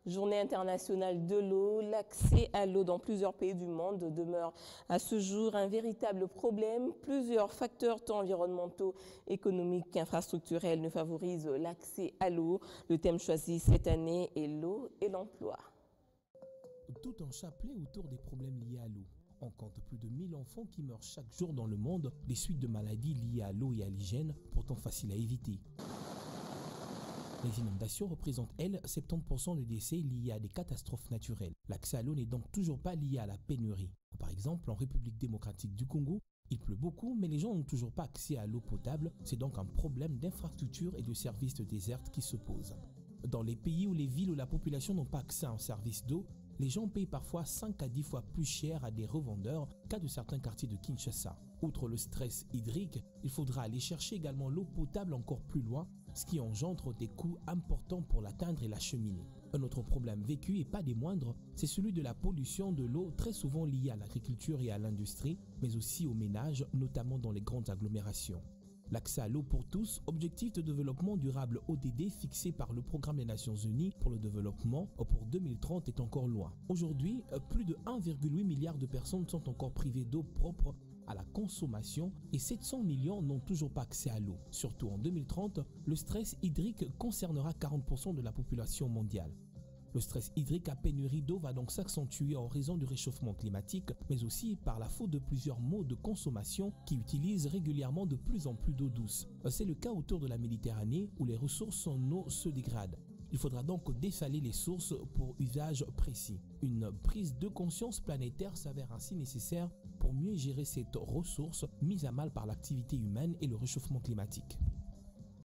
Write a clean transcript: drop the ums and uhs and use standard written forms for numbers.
Journée internationale de l'eau, l'accès à l'eau dans plusieurs pays du monde demeure à ce jour un véritable problème. Plusieurs facteurs tant environnementaux, économiques qu'infrastructurels ne favorisent l'accès à l'eau. Le thème choisi cette année est l'eau et l'emploi. Tout un chapelet autour des problèmes liés à l'eau. On compte plus de 1000 enfants qui meurent chaque jour dans le monde des suites de maladies liées à l'eau et à l'hygiène, pourtant faciles à éviter. Les inondations représentent, elles, 70% des décès liés à des catastrophes naturelles. L'accès à l'eau n'est donc toujours pas lié à la pénurie. Par exemple, en République démocratique du Congo, il pleut beaucoup, mais les gens n'ont toujours pas accès à l'eau potable. C'est donc un problème d'infrastructure et de services de desserte qui se pose. Dans les pays ou les villes où la population n'a pas accès à un service d'eau, les gens payent parfois 5 à 10 fois plus cher à des revendeurs qu'à de certains quartiers de Kinshasa. Outre le stress hydrique, il faudra aller chercher également l'eau potable encore plus loin, ce qui engendre des coûts importants pour l'atteindre et l'acheminer. Un autre problème vécu, et pas des moindres, c'est celui de la pollution de l'eau, très souvent liée à l'agriculture et à l'industrie, mais aussi aux ménages, notamment dans les grandes agglomérations. L'accès à l'eau pour tous, objectif de développement durable ODD fixé par le Programme des Nations Unies pour le développement pour 2030 est encore loin. Aujourd'hui, plus de 1,8 milliard de personnes sont encore privées d'eau propre à la consommation et 700 millions n'ont toujours pas accès à l'eau. Surtout en 2030, le stress hydrique concernera 40% de la population mondiale. Le stress hydrique à pénurie d'eau va donc s'accentuer en raison du réchauffement climatique, mais aussi par la faute de plusieurs modes de consommation qui utilisent régulièrement de plus en plus d'eau douce. C'est le cas autour de la Méditerranée où les ressources en eau se dégradent. Il faudra donc dessaler les sources pour usage précis. Une prise de conscience planétaire s'avère ainsi nécessaire pour mieux gérer cette ressource mise à mal par l'activité humaine et le réchauffement climatique.